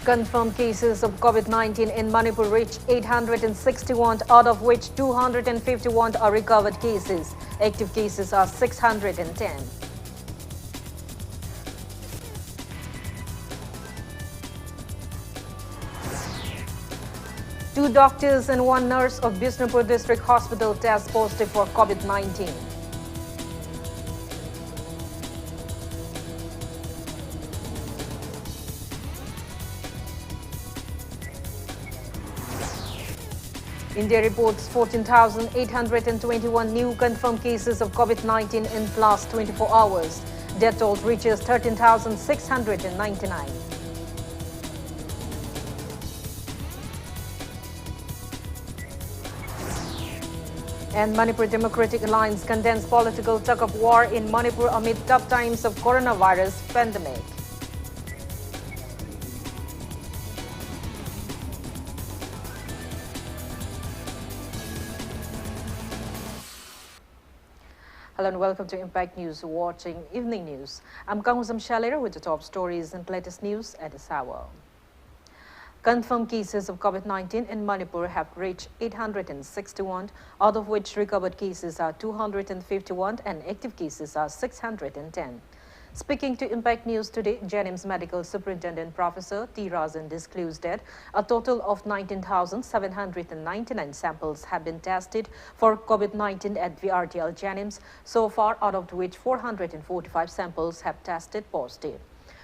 Confirmed cases of COVID-19 in Manipur reached 861, out of which 251 are recovered cases. Active cases are 610. Two doctors and one nurse of Bishnupur District Hospital test positive for COVID-19. India reports 14,821 new confirmed cases of COVID-19 in last 24 hours. Death toll reaches 13,699. And Manipur Democratic Alliance condemns political tug-of-war in Manipur amid tough times of coronavirus pandemic. Hello and welcome to Impact News, watching Evening News. I'm Kangujam Shellyra with the top stories and latest news at this hour. Confirmed cases of COVID-19 in Manipur have reached 861, out of which recovered cases are 251 and active cases are 610. Speaking to Impact News today, Jennings Medical Superintendent Professor T. Rajan disclosed that a total of 19,799 samples have been tested for COVID-19 at VRTL Jennings so far, out of which 445 samples have tested positive.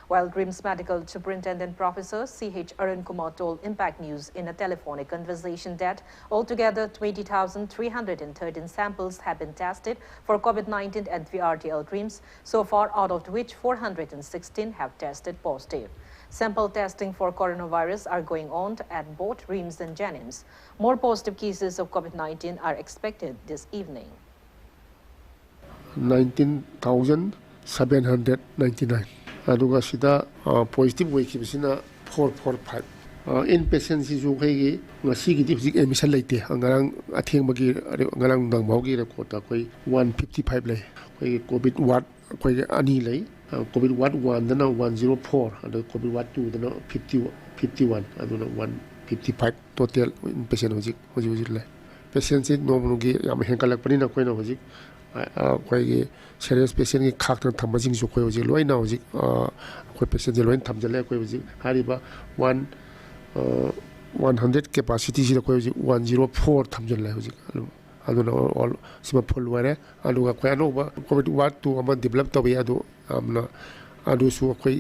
While RIMS Medical Superintendent Professor C.H. Arun Kumar told Impact News in a telephonic conversation that altogether 20,313 samples have been tested for COVID-19 at VRTL RIMS so far, out of which 416 have tested positive. Sample testing for coronavirus are going on at both RIMS and Jennings. More positive cases of COVID-19 are expected this evening. 19,799. aduga sida positive way kibsina 445 inpatient sisu khaygi ngasi gi hujik emission leite angarang atheng bagi angarang dang baugi record ta koi 155 lei koi covid wat koi ani lei covid wat 1 dana 104 adu covid wat 2 dana 51 aduna 155 total inpatient hujik lei patient sit nomnugi yam henkalak pani na koi na hujik koi serious patient ki khakna thamba jing ju koi hujik loi na hujik koi patient loin thamjale koi hujik hariba 100 capacity ji koi hujik 104 thamjale hujik aduna all sima full ware aluga koi anoba covid wat to ama develop to be adu amna adu su koi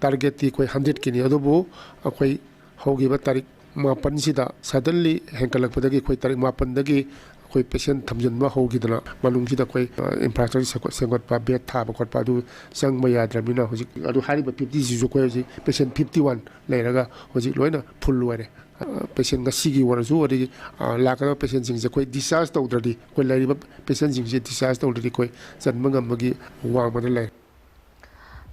target ti koi 100 kini adu bo koi hogi ba tarik mapan sida suddenly henkalak padagi koi tarik mapan dagi koi patient thamjan ma hogi dana manung sida koi infrastructure sengot pa bed tha ba khot pa du sang ma ya dramina hojik adu hari ba 50 ji koi ji patient 51 leiraga hojik loina full ware patient ga sigi wara ju ori lakana patient jing je koi discharge tawdradi koi lairi ba patient jing je discharge tawdradi koi janma ngamagi wang ma lai.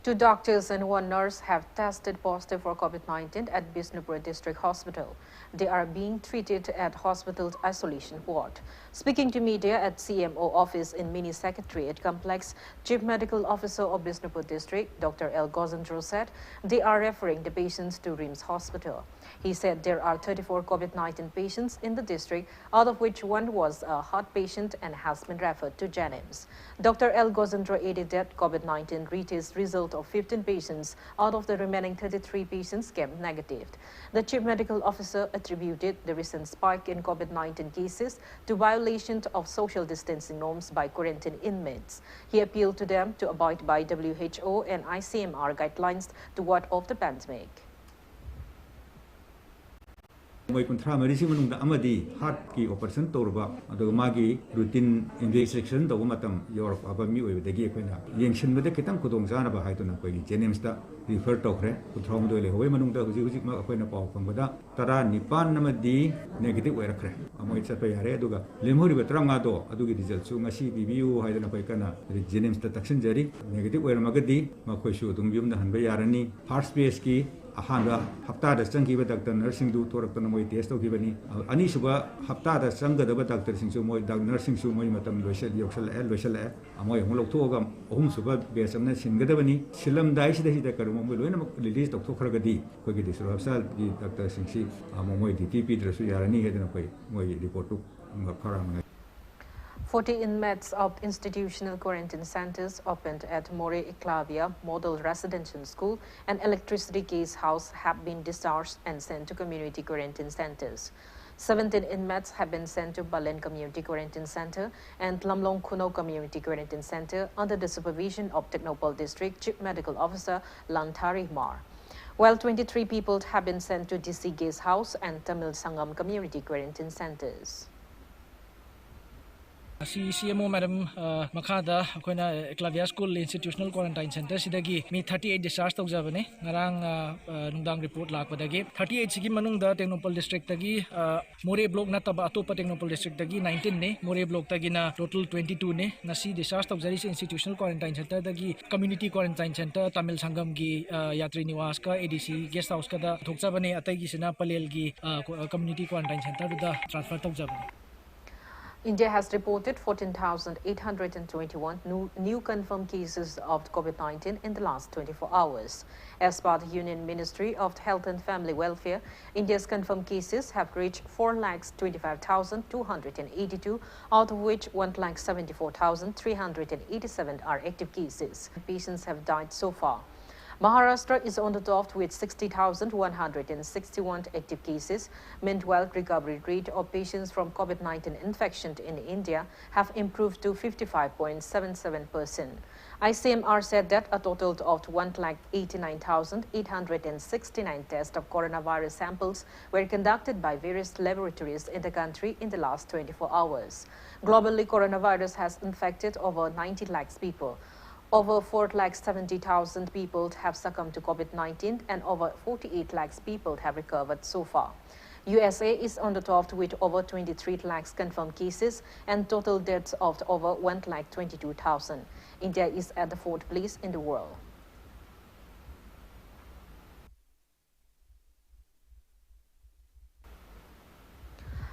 Two doctors and one nurse have tested positive for COVID-19 at Bishnupur District Hospital. They are being treated at hospital's isolation ward. Speaking to media at CMO office in Mini Secretariat Complex, Chief Medical Officer of Bishnupur District, Dr. L. Gozandro said they are referring the patients to RIMS Hospital. He said there are 34 COVID-19 patients in the district, out of which one was a heart patient and has been referred to Jennings. Dr. L. Gozandro added that COVID-19 retest result of 15 patients out of the remaining 33 patients came negative. The Chief Medical Officer attributed the recent spike in COVID-19 cases to violation of social distancing norms by quarantine inmates. He appealed to them to abide by WHO and ICMR guidelines to ward off the pandemic. Moi kuntra marisi manungda amadi heart ki operation torba aduga magi routine injection do matam Europe abami oibdagi koina yengsin bade kitang kudong jana ba haituna koi Jennings da refer tokre kuthrom do le hoi manungda huji ma koina paw pangada tara nipan namadi negative oirakre amoi chapa yare aduga lemhori batranga do adugi result su ngasi bibiu haidana koi kana Jennings da taksin jari negative oiramagadi ma koi su dum yum da hanba yarani heart space ki ꯑꯍꯥꯟꯕ ꯍꯞꯇꯥꯗ ꯆꯪꯈꯤꯕ doctor ꯅꯔꯁꯁꯤꯡꯗꯨ ꯊꯣꯔꯛꯇꯨꯅ ꯃꯣꯏ test ꯇꯧꯈꯤꯕꯅꯤ ꯑꯅꯤꯁꯨꯕ ꯍꯞꯇꯥꯗ ꯆꯪꯒꯗꯕ ꯗꯥꯛꯇꯔꯁꯤꯡꯁꯨ ꯃꯣꯏ ꯅꯔꯁꯁꯤꯡꯁꯨ ꯃꯣꯏ ꯃꯇꯝ ꯌꯧꯁꯜꯂꯛꯑꯦ ꯃꯣꯏ ꯑꯃꯨꯛ ꯂꯧꯊꯣꯛꯑꯒ ꯑꯍꯨꯝꯁꯨꯕ ꯕꯦꯆ ꯑꯃꯅ ꯁꯤꯟꯒꯗꯕꯅꯤ ꯁꯤꯜꯂꯝꯗꯥꯏꯁꯤꯗ ꯀꯔꯤꯒꯨꯝꯕ ꯃꯣꯏ ꯂꯣꯏꯅꯃꯛ ꯔꯤꯂꯤꯖ ꯇꯧꯊꯣꯛꯈ꯭ꯔꯒꯗꯤ ꯑꯩꯈꯣꯏꯒꯤ ꯗꯤꯁꯇ꯭ꯔꯤꯛ ꯍꯣꯁꯄꯤꯇꯥꯜꯒꯤ ꯗꯥꯛꯇꯔꯁꯤꯡꯁꯤ ꯃꯣꯏ ꯗ꯭ꯌꯨꯇꯤ ꯄꯤꯗ꯭ꯔꯁꯨ ꯌꯥꯔꯅꯤ ꯍꯥꯏꯗꯅ ꯑꯩꯈꯣꯏ ꯃꯣꯏꯒꯤ ꯔꯤꯄꯣꯔꯠꯇꯨ ꯈꯔ 40 inmates of institutional quarantine centers opened at More Eclavia Model Residential School and Electricity Case House have been discharged and sent to community quarantine centers. 17 inmates have been sent to Balen Community Quarantine Center and Lamlong Kuno Community Quarantine Center under the supervision of Technopol District Chief Medical Officer Lantari Mar, while 23 people have been sent to DC Guest House and Tamil Sangam Community Quarantine Centers. CMO Madam Makada Akona Eclavia School Institutional Quarantine Center Sidagi me 38 discharge tawjabane ngarang nungdang report lakpadagi 38 sigi manungda Technopol District tagi More block nataba atopa Technopol District tagi 19 ne More block tagi na total 22 ne ngasi discharge tawjari institutional quarantine center tagi community quarantine center Tamil Sangam gi Yatri Niwas ka ADC guest house ka da thokjabane atai gi sina Palel gi community quarantine center da transfer tawjabane. India has reported 14,821 new confirmed cases of COVID-19 in the last 24 hours. As per the Union Ministry of Health and Family Welfare, India's confirmed cases have reached 4,25,282, out of which 1,74,387 are active cases. Patients have died so far. Maharashtra is on the top with 60,161 active cases. Meanwhile, recovery rate of patients from COVID-19 infection in India have improved to 55.77%. ICMR said that a total of 1,89,869 tests of coronavirus samples were conducted by various laboratories in the country in the last 24 hours. Globally, coronavirus has infected over 90 lakhs people. Over 4,70,000 people have succumbed to COVID-19 and over 48 lakhs people have recovered so far. USA is on the top with over 23 lakhs confirmed cases and total deaths of over 1,22,000. India is at the 4th place in the world.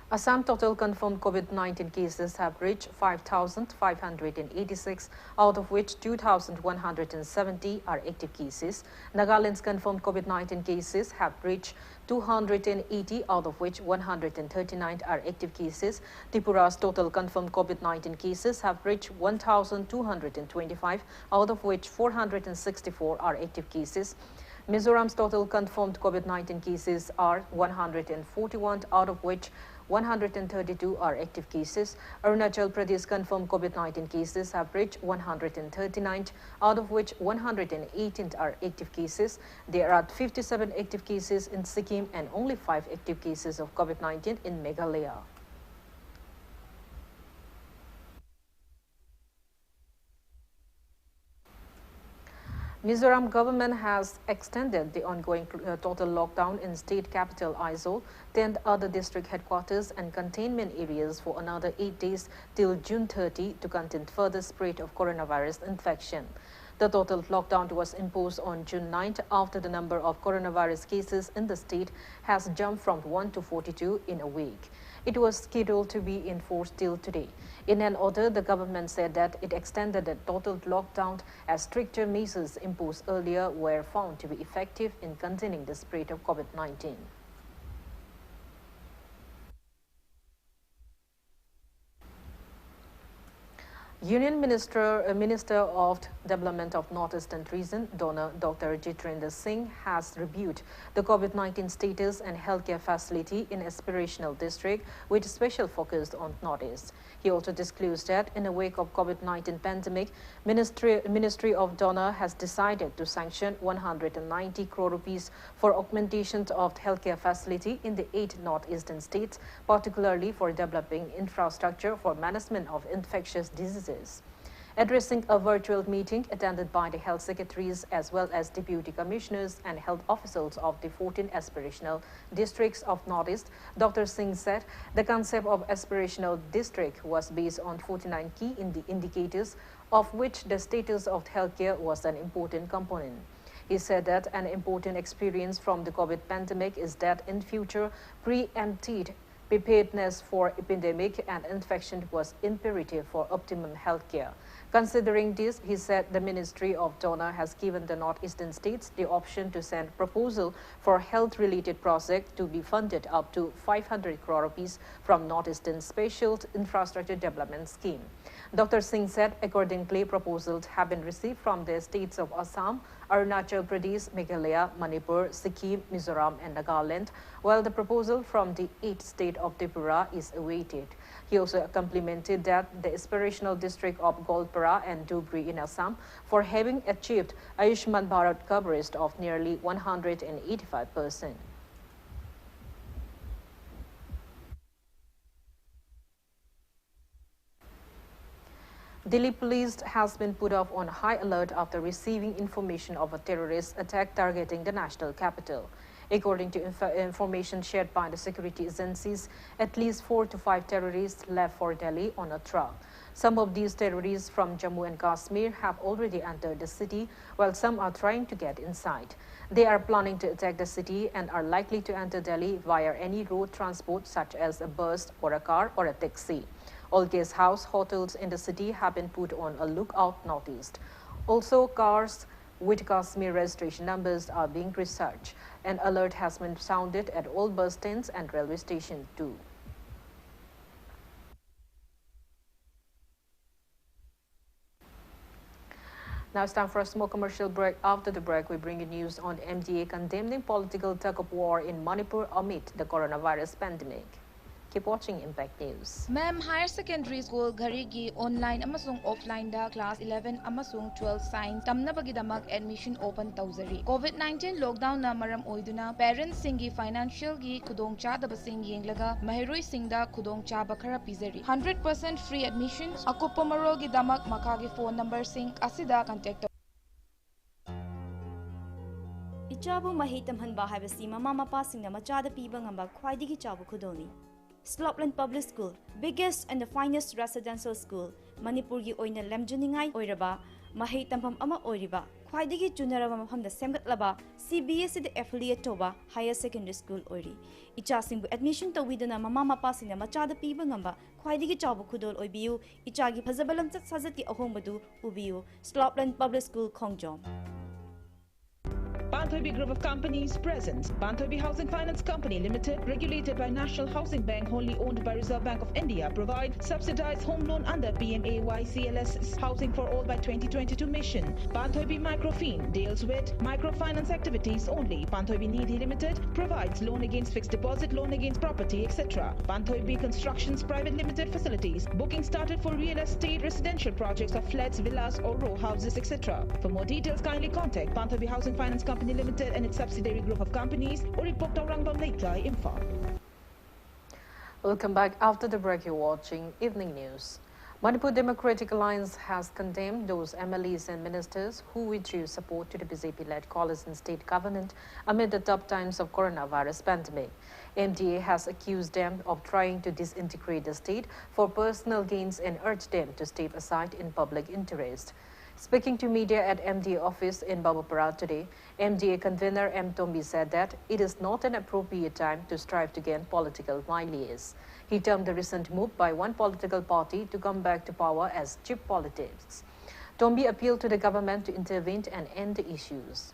Assam total confirmed COVID-19 cases have reached 5,586, out of which 2,170 are active cases. Nagaland's confirmed COVID-19 cases have reached 280, out of which 139 are active cases. Tripura's total confirmed COVID-19 cases have reached 1,225, out of which 464 are active cases. Mizoram's total confirmed COVID-19 cases are 141, out of which 132 are active cases. Arunachal Pradesh confirmed COVID-19 cases have reached 139, out of which 118 are active cases. There are 57 active cases in Sikkim and only 5 active cases of COVID-19 in Meghalaya. Mizoram government has extended the ongoing total lockdown in state capital Aizawl, 10 other district headquarters and containment areas for another 8 days till June 30 to contain further spread of coronavirus infection. The total lockdown was imposed on June 9th after the number of coronavirus cases in the state has jumped from 1 to 42 in a week. It was scheduled to be enforced till today. In an order, the government said that it extended the total lockdown as stricter measures imposed earlier were found to be effective in containing the spread of COVID-19. Union Minister of Development of Northeastern Region, Dr. Jitendra Singh, has reviewed the COVID-19 status and healthcare facility in aspirational district with special focus on Northeast. He also disclosed that in the wake of COVID-19 pandemic, Ministry of Donor has decided to sanction 190 crore rupees for augmentation of healthcare facility in the 8 northeastern states, particularly for developing infrastructure for management of infectious diseases. Addressing a virtual meeting attended by the health secretaries as well as deputy commissioners and health officials of the 14 aspirational districts of Northeast, Dr. Singh said the concept of aspirational district was based on 49 key indicators, of which the status of healthcare was an important component. He said that an important experience from the COVID pandemic is that in future, preemptive preparedness for epidemic and infection was imperative for optimum health care. Considering this, he said the Ministry of Donor has given the northeastern states the option to send proposal for health-related projects to be funded up to 500 crore rupees from Northeastern Special Infrastructure Development Scheme. Dr. Singh said accordingly proposals have been received from the states of Assam, Arunachal Pradesh, Meghalaya, Manipur, Sikkim, Mizoram and Nagaland, while the proposal from the 8th state of Tripura is awaited. He also complimented that the aspirational district of Golpara and Dhubri in Assam for having achieved Ayushman Bharat coverage of nearly 185%. Delhi police has been put off on high alert after receiving information of a terrorist attack targeting the national capital. According to information shared by the security agencies, at least 4 to 5 terrorists left for Delhi on a truck. Some of these terrorists from Jammu and Kashmir have already entered the city, while some are trying to get inside. They are planning to attack the city and are likely to enter Delhi via any road transport such as a bus or a car or a taxi. All guest house hotels in the city have been put on a lookout notice. Also, cars with Kashmir registration numbers are being researched. An alert has been sounded at all bus stands and railway stations too. Now it's time for a small commercial break. After the break, we bring you news on MDA condemning political tug-of-war in Manipur amid the coronavirus pandemic. Keep watching Impact News. Ma'am, higher secondary school Garigi online amasung offline da class 11 amasung 12 science tamnabagi damak admission open tawzari. COVID-19 lockdown na maram oiduna parents singi financial gi kudong chadaba sing yenglaga mahiroi singda kudong chaba khara pizari. 100% free admission akupa marol gi damak makagi phone number sing asida contact. Ichabu mahitam hanba haibasi mama mapa singna machada piba ngamba khwaidigi chabu khudoni. Slopland Public School, biggest and the finest residential school, Manipur gi oina lemjuningai oiraba, mahei tampam ama oiriba, khwaidigi junaraba mafamda semgatlaba, CBSE the affiliate toba higher secondary school oiri. Icha singbu admission tawiduna mama mapa singna machada piba ngamba, khwaidigi chabu khudol oibiu, ichagi phazabalam chat sajati ahombadu ubiu, Slopland Public School Kangujam. Banthobi Group of Companies presents Banthobi Housing Finance Company Limited, regulated by National Housing Bank, wholly owned by Reserve Bank of India, provide subsidized home loan under PMAY-CLS Housing for All by 2022 mission. Banthobi Microfin deals with microfinance activities only. Banthobi Nidhi Limited provides loan against fixed deposit, loan against property, etc. Banthobi Constructions Private Limited facilities. Booking started for real estate residential projects of flats, villas or row houses, etc. For more details, kindly contact Banthobi Housing Finance Company Limited and its subsidiary group of companies or report Rangbam Leitlai Info. Welcome back. After the break, you're watching Evening News. Manipur Democratic Alliance has condemned those MLAs and ministers who withdrew support to the BJP-led coalition state government amid the tough times of coronavirus pandemic. MDA has accused them of trying to disintegrate the state for personal gains and urged them to step aside in public interest. Speaking to media at MDA office in Babapara today, MDA convener M. Tombi said that it is not an appropriate time to strive to gain political mileage. He termed the recent move by one political party to come back to power as cheap politics. Tombi appealed to the government to intervene and end the issues.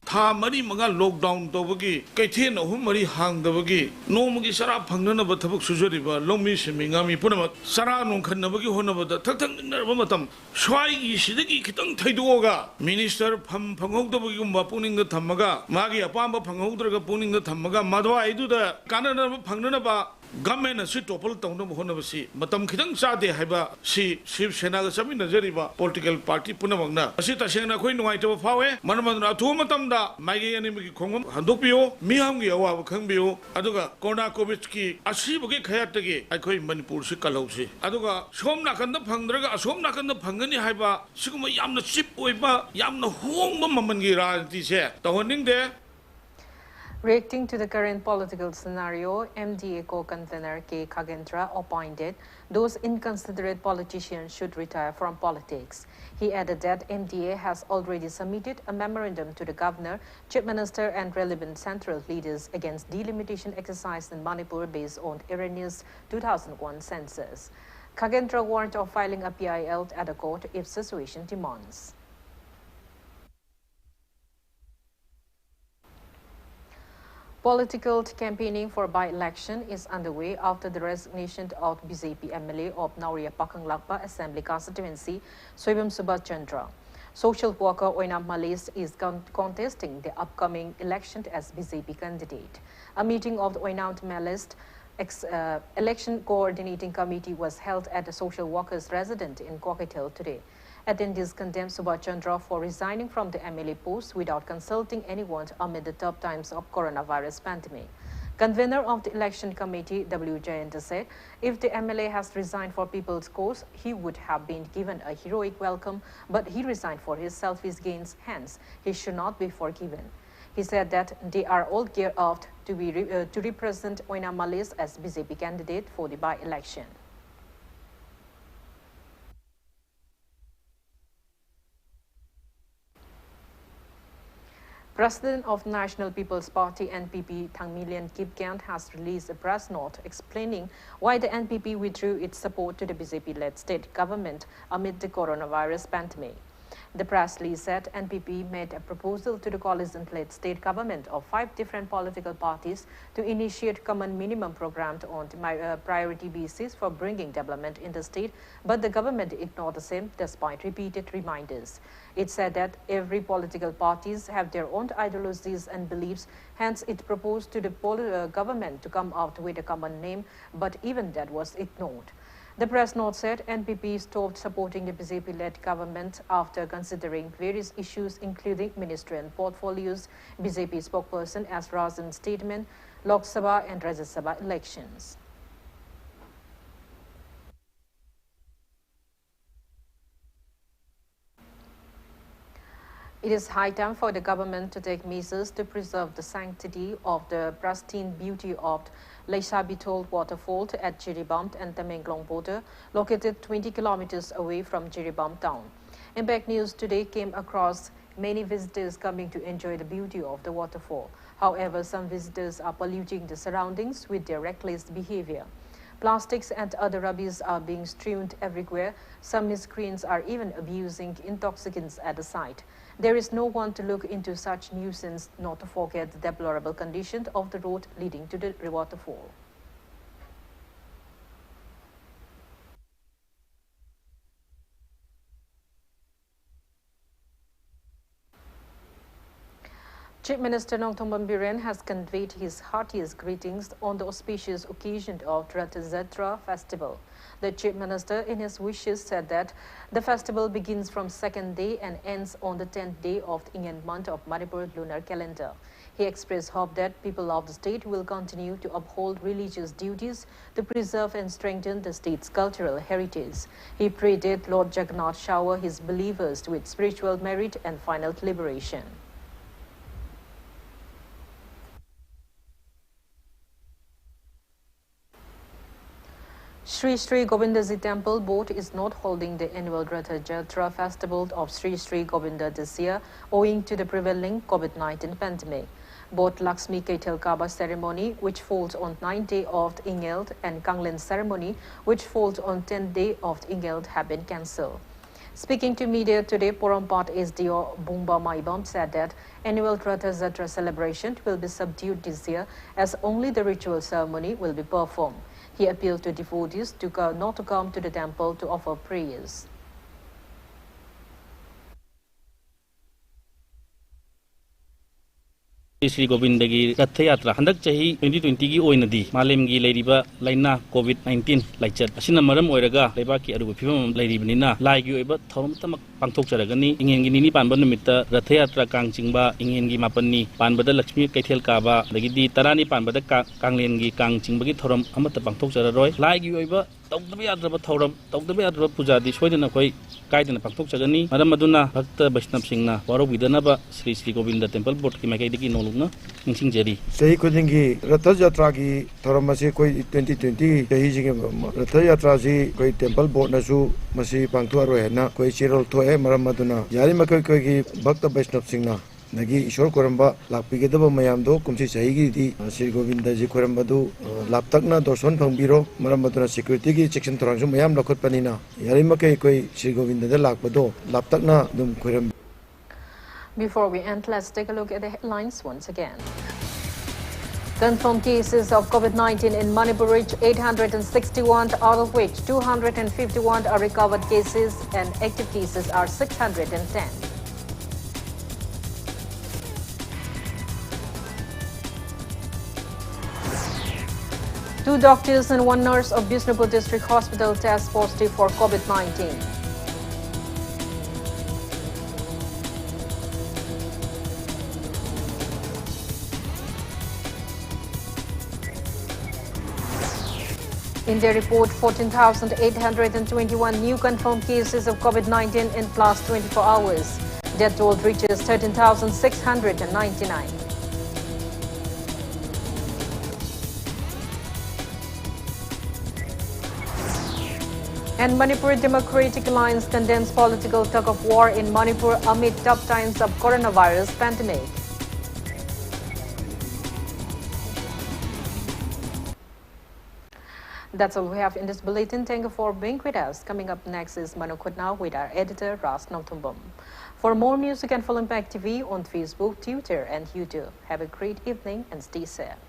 Tha mari maga lockdown tobagi kaithen ahum mari hangdabagi nomagi sara phangnana ba thabak sujariba longmi semingami punama sara nong khannabagi honabada thakthang narba matam swai gi sidagi khitang thaidoga minister phanghogdabagi gumba puningda thammaga magi apamba phanghogdraga puningda thammaga madwa aiduda kanana phangnana ba government as topple town of Honavasi, Matam Kitang Sade Haba, si Senaga Sabina Zeriba, political party Punamagna, Asita Sena Queen White of Hawe, Manamana Tumatamda, Magi enemy Kongum, Handopio, Mihangi Awa Kambio, Aduga, Kona Kovitsky, Asibuki Kayatagi, I call Manipur Sikalosi, Aduga, Somnakanda Pandraga, Somnakanda Pangani Haba, Sukuma Yamna Chip Weba, Yamna Home Mamangira, this year. The one there. Reacting to the current political scenario, MDA co-convener K. Kangujam opined those inconsiderate politicians should retire from politics. He added that MDA has already submitted a memorandum to the governor, chief minister and relevant central leaders against delimitation exercise in Manipur based on erroneous 2001 census. Kangujam warned of filing a PIL at the court if situation demands. Political campaigning for by-election is underway after the resignation of BJP MLA of Nauria Pakanglakpa Assembly Constituency, Soibam Subhash Chandra. Social worker Oinam Malis is contesting the upcoming election as BJP candidate. A meeting of the Oinam Malis election coordinating committee was held at the social workers' residence in Coquetel today. Attendees condemned Subhash Chandra for resigning from the MLA post without consulting anyone amid the tough times of coronavirus pandemic. Convener of the election committee, W. Jayanta, said if the MLA has resigned for people's cause, he would have been given a heroic welcome, but he resigned for his selfish gains, hence he should not be forgiven. He said that they are all geared up to represent Oinam Malis as BJP candidate for the by-election. President of National People's Party NPP Thangmilian Kipkyan has released a press note explaining why the NPP withdrew its support to the BJP-led state government amid the coronavirus pandemic. The press release said NPP made a proposal to the coalition-led state government of 5 different political parties to initiate common minimum program on priority basis for bringing development in the state, but the government ignored the same despite repeated reminders. It said that every political parties have their own ideologies and beliefs, hence it proposed to the government to come out with a common name, but even that was ignored. The press note said NPP stopped supporting the BJP-led government after considering various issues including ministerial portfolios, BJP spokesperson as Razan's statement, Lok Sabha and Rajya Sabha elections. It is high time for the government to take measures to preserve the sanctity of the pristine beauty of Leishabitol waterfall at Jiribam and Tamenglong border, located 20 kilometers away from Jiribam town. Impact News today came across many visitors coming to enjoy the beauty of the waterfall. However, some visitors are polluting the surroundings with their reckless behavior. Plastics and other rubbish are being strewn everywhere. Some miscreants are even abusing intoxicants at the site. There is no one to look into such nuisance, not to forget the deplorable condition of the road leading to the waterfall. Chief Minister Nongthong Biren has conveyed his heartiest greetings on the auspicious occasion of Rath Yatra festival. The Chief Minister, in his wishes, said that the festival begins from 2nd day and ends on the 10th day of the Ingyan month of Manipur lunar calendar. He expressed hope that people of the state will continue to uphold religious duties to preserve and strengthen the state's cultural heritage. He prayed that Lord Jagannath shower his believers with spiritual merit and final liberation. Sri Sri Govindaji Temple Board is not holding the annual Rath Yatra festival of Sri Sri Govinda this year owing to the prevailing COVID-19 pandemic. Both Lakshmi Kaitel Kaba ceremony, which falls on 9th day of the Ingeld, and Kanglen ceremony, which falls on 10th day of the Ingeld, have been cancelled. Speaking to media today, Porompat SDO Bumba Maibam said that annual Rath Yatra celebration will be subdued this year as only the ritual ceremony will be performed. He appealed to devotees not to come to the temple to offer prayers. Sri Govindagi Rath Yatra Handak Chahi 2020 gi oinadi malemgi leiriba laina COVID-19 laichat asina maram oiraga lebaki aruba phibam leiribanina laigi oiba thorum tamak ꯄꯥꯡꯊꯣꯛꯆꯔꯒꯅꯤ ꯏꯉꯦꯟꯒꯤ ꯅꯤꯅꯤ ꯄꯥꯟꯕ ꯅꯨꯃꯤꯠꯇ ꯔꯊ ꯌꯥꯇ꯭ꯔꯥ ꯀꯥꯡ ꯆꯤꯡꯕ ꯏꯉꯦꯟꯒꯤ ꯃꯥꯄꯟꯅꯤ ꯄꯥꯟꯕꯗ ꯂꯛꯁꯃꯤ ꯀꯩꯊꯦꯜ ꯀꯥꯕ ꯑꯗꯒꯤꯗꯤ ꯇꯔꯥꯅꯤ ꯄꯥꯟꯕꯗ ꯀꯥꯡꯂꯦꯟꯒꯤ ꯀꯥꯡ ꯆꯤꯡꯕꯒꯤ ꯊꯧꯔꯝ ꯑꯃꯠꯇ ꯄꯥꯡꯊꯣꯛꯆꯔꯔꯣꯏ ꯂꯥꯏꯒꯤ ꯑꯣꯏꯕ ꯇꯧꯗꯕ ꯌꯥꯗ꯭ꯔꯕ ꯊꯧꯔꯝ ꯇꯧꯗꯕ ꯌꯥꯗ꯭ꯔꯕ ꯄꯨꯖꯥꯗꯤ ꯁꯣꯏꯗꯅ ꯑꯩꯈꯣꯏ ꯀꯥꯏꯗꯅ ꯄꯥꯡꯊꯣꯛꯆꯒꯅꯤ ꯃꯔꯝ ꯑꯗꯨꯅ ꯚꯛꯇ ꯕꯩꯁꯅꯕꯁꯤꯡꯅ ꯋꯥꯔꯧꯕꯤꯗꯅꯕ ಶ್ರೀ ꯒꯣꯕꯤꯟꯗ ꯇꯦꯝꯄꯜ ꯕꯣꯔꯗꯀꯤ ꯃꯥꯏꯀꯩꯗꯒꯤ ꯅꯣꯡꯂꯨꯛꯅ ꯅꯤꯡꯁꯤꯡꯖꯔꯤ ꯆꯍꯤ ꯈꯨꯗꯤꯡꯒꯤ ꯔꯊ ꯌꯥꯇ꯭ꯔꯥꯒꯤ ꯊꯧꯔꯝ ꯑꯁꯤ ꯑꯩꯈꯣꯏ 2020 ꯆꯍꯤꯁꯤꯒꯤ ꯔꯊ ꯌꯥꯇ꯭ꯔꯥꯁꯤ ꯑꯩꯈꯣꯏ ꯇꯦꯝꯄꯜ ꯕꯣꯔꯗꯅꯁꯨ ꯃꯁꯤ ꯄꯥꯡꯊꯣꯛꯑꯔꯣꯏ ꯍꯥꯏꯅ ꯑꯩꯈꯣꯏ ꯆꯦꯔꯣꯜ ꯊꯣꯛꯑꯦ ꯃꯔꯝ ꯑꯗꯨꯅ ꯌꯥꯔꯤꯃꯈꯩ ꯑꯩꯈꯣꯏꯒꯤ ꯚꯛꯇ ꯕꯩꯁꯅꯕꯁꯤꯡꯅ ꯅꯒꯤ ꯏꯁꯣꯔ ꯈꯣꯏꯔꯝꯕ ꯂꯥꯛꯄꯤꯒꯗꯕ ꯃꯌꯥꯝꯗꯣ ꯀꯨꯝꯁꯤ ꯆꯍꯤꯒꯤꯗꯤ श्री ꯒꯣꯕꯤꯟꯗꯖꯤ ꯈꯣꯏꯔꯝꯕꯗꯨ ꯂꯥꯞꯇꯛꯅ ꯗꯣꯔꯁꯣꯟ ꯐꯪꯕꯤꯔꯣ ꯃꯔꯝ ꯑꯗꯨꯅ ꯁꯦꯀ꯭ꯌꯨꯔꯤꯇꯤꯒꯤ ꯆꯦꯛꯁꯤꯟ ꯊꯧꯔꯥꯡꯁꯨ ꯃꯌꯥꯝ ꯂꯧꯈꯠꯄꯅꯤना ꯌꯥꯔꯤꯃꯈꯩ ꯑꯩꯈꯣই श्री गोविंदꯗ ꯂꯥꯛꯄꯗꯣ ꯂꯥꯞꯇꯛꯅ ꯑꯗꯨꯝ ꯈꯣꯏꯔꯝ. Before we end, let's take a look at the headlines once again. Confirmed cases of COVID-19 in Manipur reach 861, out of which 251 are recovered cases and active cases are 610. Two doctors and one nurse of Bishnupur District Hospital test positive for COVID-19. India report 14,821 new confirmed cases of COVID-19 in past 24 hours. Death toll reaches 13,699. And Manipur Democratic Alliance condemns political tug-of-war in Manipur amid tough times of coronavirus pandemic. That's all we have in this bulletin. Thank you for being with us. Coming up next is Manu Khudna with our editor, Ras Namtumbam. For more music and Film Impact TV on Facebook, Twitter, and YouTube. Have a great evening and stay safe.